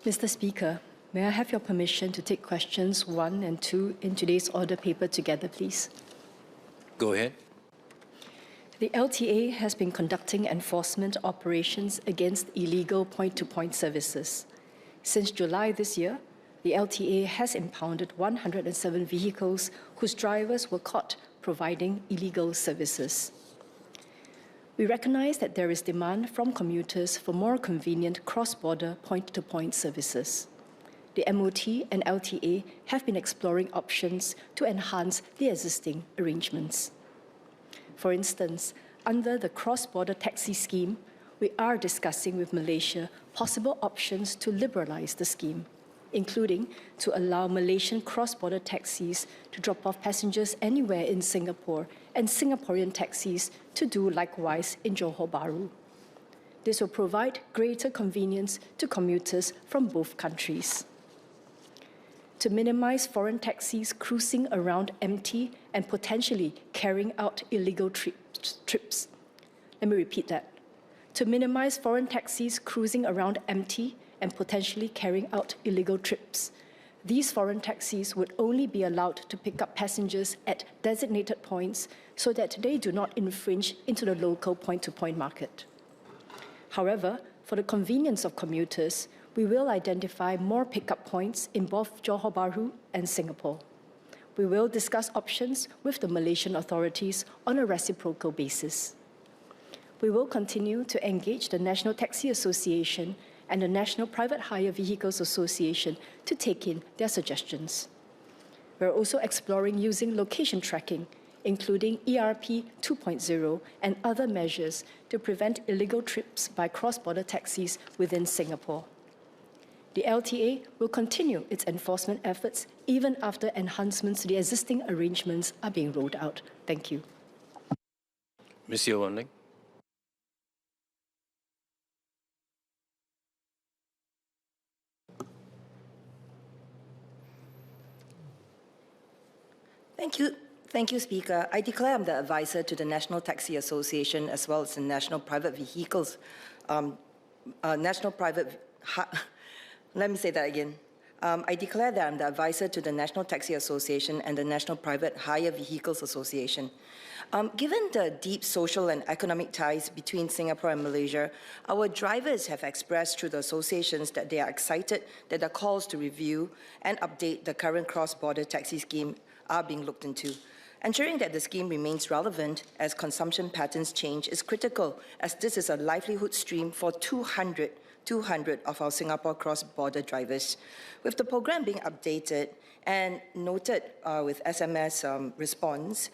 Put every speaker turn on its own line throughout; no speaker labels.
Mr. Speaker, may I have your permission to take questions 1 and 2 in today's order paper together, please?
Go ahead.
The LTA has been conducting enforcement operations against illegal point-to-point services. Since July this year, the LTA has impounded 107 vehicles whose drivers were caught providing illegal services. We recognize that there is demand from commuters for more convenient cross-border point-to-point services. The MOT and LTA have been exploring options to enhance the existing arrangements. For instance, under the cross-border taxi scheme, we are discussing with Malaysia possible options to liberalize the scheme, including to allow Malaysian cross-border taxis to drop off passengers anywhere in Singapore and Singaporean taxis to do likewise in Johor Bahru. This will provide greater convenience to commuters from both countries. To minimize foreign taxis cruising around empty and potentially carrying out illegal trips. Let me repeat that. To minimize foreign taxis cruising around empty and potentially carrying out illegal trips, these foreign taxis would only be allowed to pick up passengers at designated points so that they do not infringe into the local point-to-point market. However, for the convenience of commuters, we will identify more pickup points in both Johor Bahru and Singapore. We will discuss options with the Malaysian authorities on a reciprocal basis. We will continue to engage the National Taxi Association and the National Private Hire Vehicles Association to take in their suggestions. We're also exploring using location tracking, including ERP 2.0 and other measures to prevent illegal trips by cross-border taxis within Singapore. The LTA will continue its enforcement efforts even after enhancements to the existing arrangements are being rolled out. Thank you.
Ms. Yeo Wan Ling.
Thank you, Speaker. I declare I'm the advisor to the National Taxi Association as well as the National Private Vehicles, Let me say that again. I declare that I'm the advisor to the National Taxi Association and the National Private Hire Vehicles Association. Given the deep social and economic ties between Singapore and Malaysia, our drivers have expressed through the associations that they are excited that the calls to review and update the current cross-border taxi scheme are being looked into. Ensuring that the scheme remains relevant as consumption patterns change is critical, as this is a livelihood stream for 200 of our Singapore cross-border drivers. With the program being updated and noted with SMS response,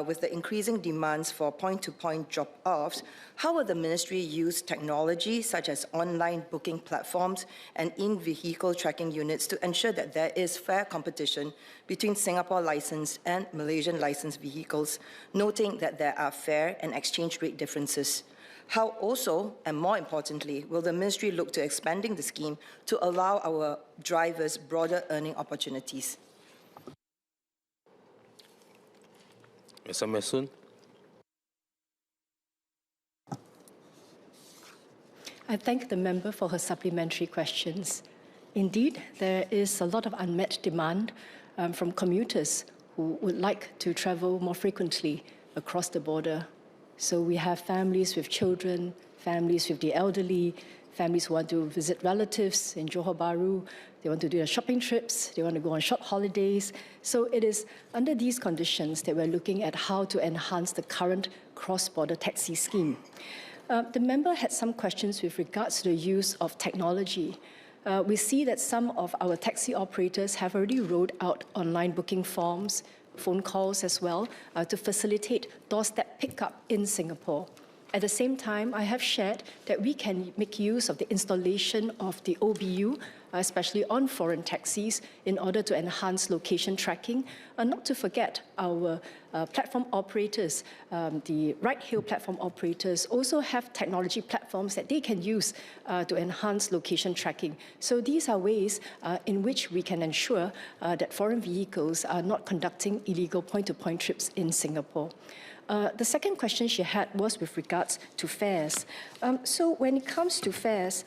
with the increasing demands for point-to-point drop-offs, how will the ministry use technology such as online booking platforms and in-vehicle tracking units to ensure that there is fair competition between Singapore licensed and Malaysian licensed vehicles, noting that there are fare and exchange rate differences? How also, and more importantly, will the ministry look to expanding the scheme to allow our drivers broader earning opportunities?
Mr. Mesun.
I thank the member for her supplementary questions. Indeed, there is a lot of unmet demand from commuters who would like to travel more frequently across the border. So we have families with children, families with the elderly, families who want to visit relatives in Johor Bahru, they want to do their shopping trips, they want to go on short holidays. So it is under these conditions that we're looking at how to enhance the current cross-border taxi scheme. The member had some questions with regards to the use of technology. We see that some of our taxi operators have already rolled out online booking forms, phone calls as well, to facilitate doorstep pickup in Singapore. At the same time, I have shared that we can make use of the installation of the OBU, especially on foreign taxis, in order to enhance location tracking. And not to forget, our platform operators, the ride-hail platform operators, also have technology platforms that they can use to enhance location tracking. So these are ways in which we can ensure that foreign vehicles are not conducting illegal point-to-point trips in Singapore. The second question she had was with regards to fares. So when it comes to fares,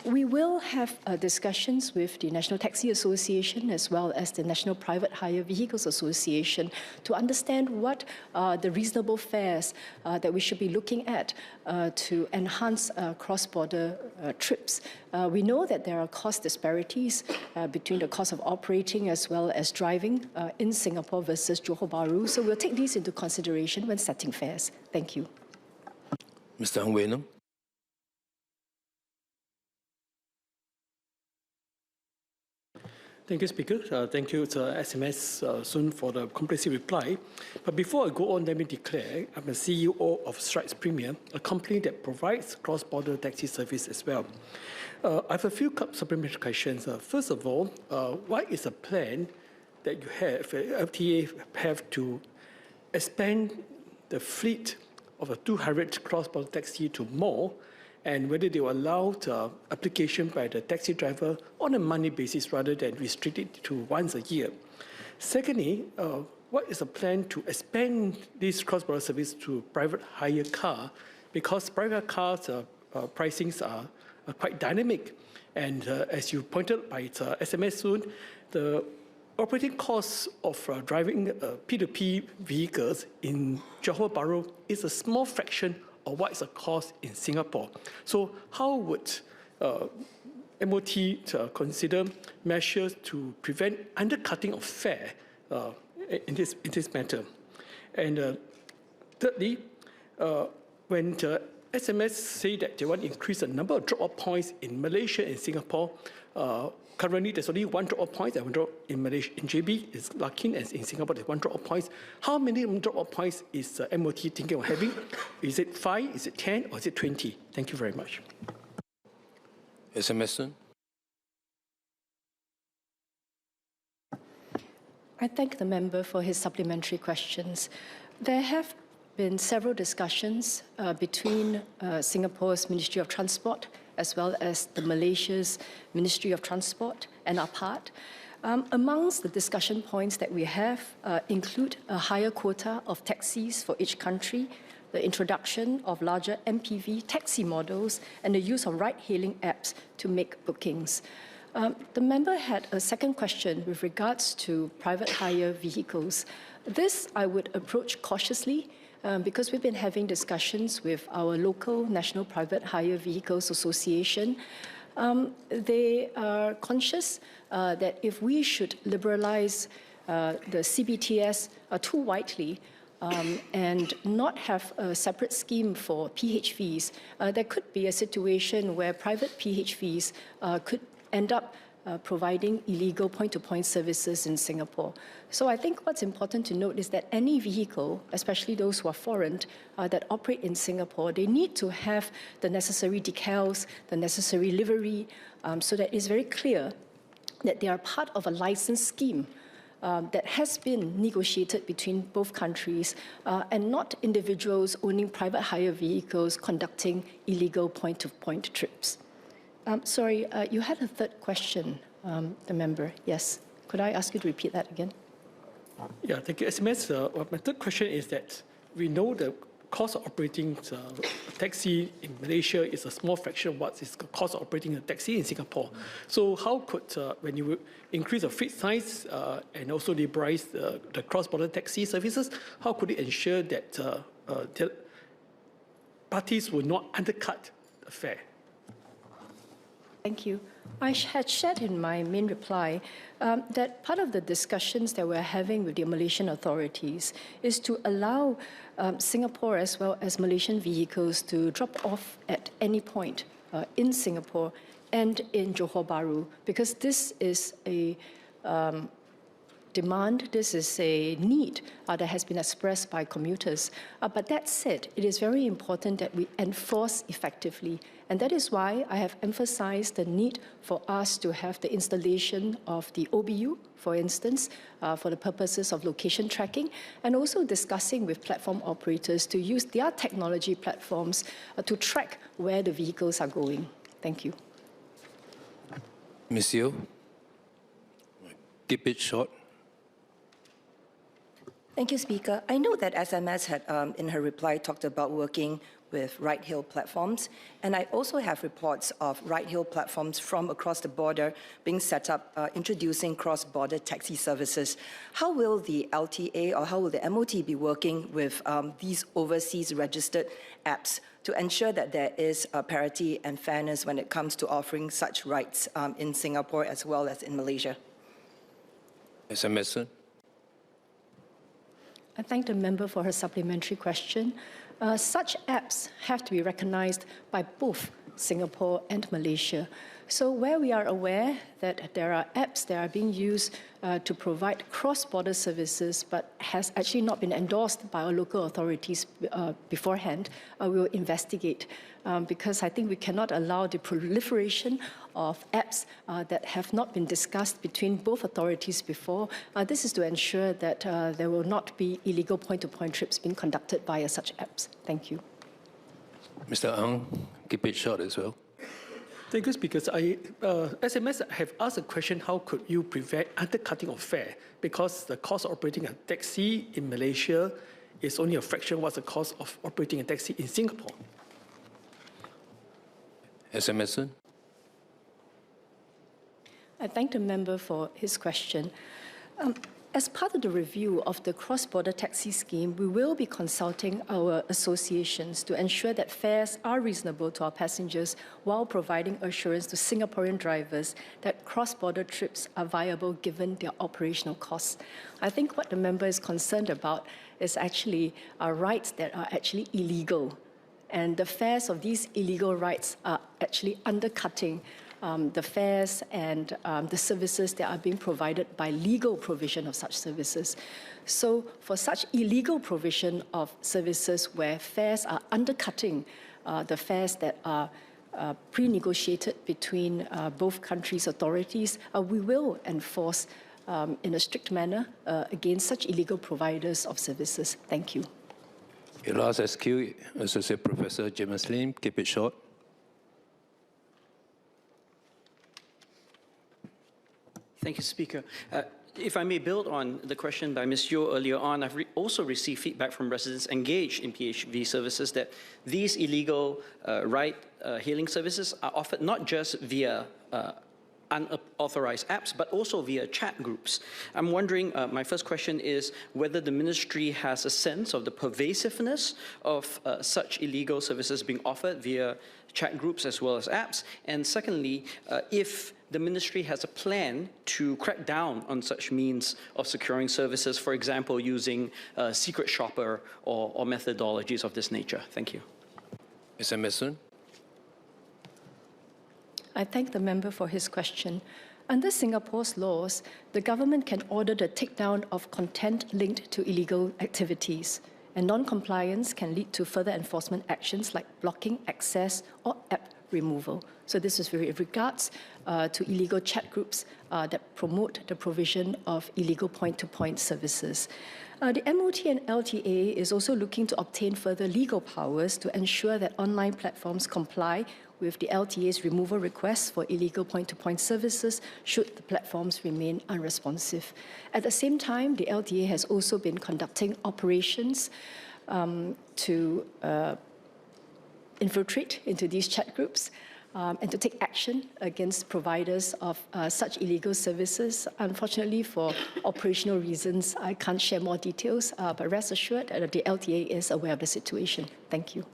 we will have discussions with the National Taxi Association as well as the National Private Hire Vehicles Association to understand what are the reasonable fares that we should be looking at to enhance cross-border trips. We know that there are cost disparities between the cost of operating as well as driving in Singapore versus Johor Bahru. So we'll take these into consideration when setting fares. Thank you.
Mr. Ang Wei Nam.
Thank you, Speaker. Thank you to SMS Sun for the comprehensive reply. But before I go on, let me declare I'm the CEO of Stripes Premier, a company that provides cross-border taxi service as well. I have a few supplementary questions. First of all, what is the plan that you have, LTA have to expand the fleet of a 200 cross-border taxi to more, and whether they will allow the application by the taxi driver on a monthly basis rather than restrict it to once a year. Secondly, what is the plan to expand this cross-border service to private hire car? Because private cars pricings are quite dynamic, and as you pointed by SMS soon, the operating costs of driving P2P vehicles in Johor Bahru is a small fraction of what is the cost in Singapore. So how would MOT consider measures to prevent undercutting of fare in this matter? And thirdly, when the SMS say that they want to increase the number of drop-off points in Malaysia and Singapore, currently there's only one drop-off point, and one drop in Malaysia, in JB is Larkin, and in Singapore there's one drop-off points. How many drop-off points is MOT thinking of having? Is it 5, is it 10, or is it 20? Thank you very much.
SMS Sun.
I thank the member for his supplementary questions. There have been several discussions between Singapore's Ministry of Transport as well as the Malaysia's Ministry of Transport and our part. Amongst the discussion points that we have include a higher quota of taxis for each country, the introduction of larger MPV taxi models, and the use of ride-hailing apps to make bookings. The member had a second question with regards to private hire vehicles. This I would approach cautiously because we've been having discussions with our local National Private Hire Vehicles Association. They are conscious that if we should liberalize the CBTS too widely and not have a separate scheme for PHVs, there could be a situation where private PHVs could end up providing illegal point-to-point services in Singapore. So I think what's important to note is that any vehicle, especially those who are foreign, that operate in Singapore, they need to have the necessary decals, the necessary livery, so that it's very clear that they are part of a license scheme that has been negotiated between both countries and not individuals owning private hire vehicles conducting illegal point-to-point trips. Sorry, you had a third question, the member. Yes. Could I ask you to repeat that again?
Yeah, thank you. SMS, my third question is that we know the cost of operating a taxi in Malaysia is a small fraction of what is the cost of operating a taxi in Singapore. So how could, when you increase the fleet size and also liberalize the cross-border taxi services, how could it ensure that the parties will not undercut the fare?
Thank you. I had shared in my main reply that part of the discussions that we're having with the Malaysian authorities is to allow Singapore as well as Malaysian vehicles to drop off at any point in Singapore and in Johor Bahru, because this is a demand, this is a need that has been expressed by commuters. But that said, it is very important that we enforce effectively. And that is why I have emphasized the need for us to have the installation of the OBU, for instance, for the purposes of location tracking, and also discussing with platform operators to use their technology platforms to track where the vehicles are going. Thank you.
Ms. Yeo, keep it short.
Thank you, Speaker. I know that SMS had, in her reply, talked about working with ride-hail platforms, and I also have reports of ride-hail platforms from across the border being set up, introducing cross-border taxi services. How will the LTA or how will the MOT be working with these overseas registered apps to ensure that there is parity and fairness when it comes to offering such rights in Singapore as well as in Malaysia?
SMS.
I thank the member for her supplementary question. Such apps have to be recognized by both Singapore and Malaysia. So where we are aware that there are apps that are being used to provide cross-border services but has actually not been endorsed by our local authorities beforehand, we will investigate because I think we cannot allow the proliferation of apps that have not been discussed between both authorities before. This is to ensure that there will not be illegal point-to-point trips being conducted via such apps. Thank you.
Mr. Ang, keep it short as well.
Thank you, Speaker. SMS have asked a question, how could you prevent undercutting of fare? Because the cost of operating a taxi in Malaysia is only a fraction of what's the cost of operating a taxi in Singapore.
SMS.
I thank the member for his question. As part of the review of the cross-border taxi scheme, we will be consulting our associations to ensure that fares are reasonable to our passengers while providing assurance to Singaporean drivers that cross-border trips are viable given their operational costs. I think what the member is concerned about is actually rides that are actually illegal. And the fares of these illegal rides are actually undercutting the fares and the services that are being provided by legal provision of such services. So for such illegal provision of services where fares are undercutting the fares that are pre-negotiated between both countries' authorities, we will enforce in a strict manner against such illegal providers of services. Thank you.
Your last SQ, Associate Professor Jamus, keep it short.
Thank you, Speaker. If I may build on the question by Ms. Yeo earlier on, I've also received feedback from residents engaged in PHV services that these illegal ride-hailing services are offered not just via unauthorized apps, but also via chat groups. I'm wondering, my first question is whether the ministry has a sense of the pervasiveness of such illegal services being offered via chat groups as well as apps, and secondly, if the ministry has a plan to crack down on such means of securing services, for example, using secret shopper or methodologies of this nature. Thank you.
Ms. Emerson.
I thank the member for his question. Under Singapore's laws, the government can order the takedown of content linked to illegal activities, and non-compliance can lead to further enforcement actions like blocking access or app removal. So this is with regards to illegal chat groups that promote the provision of illegal point-to-point services. The MOT and LTA is also looking to obtain further legal powers to ensure that online platforms comply with the LTA's removal requests for illegal point-to-point services should the platforms remain unresponsive. At the same time, the LTA has also been conducting operations to infiltrate into these chat groups and to take action against providers of such illegal services. Unfortunately, for operational reasons, I can't share more details, but rest assured that the LTA is aware of the situation. Thank you.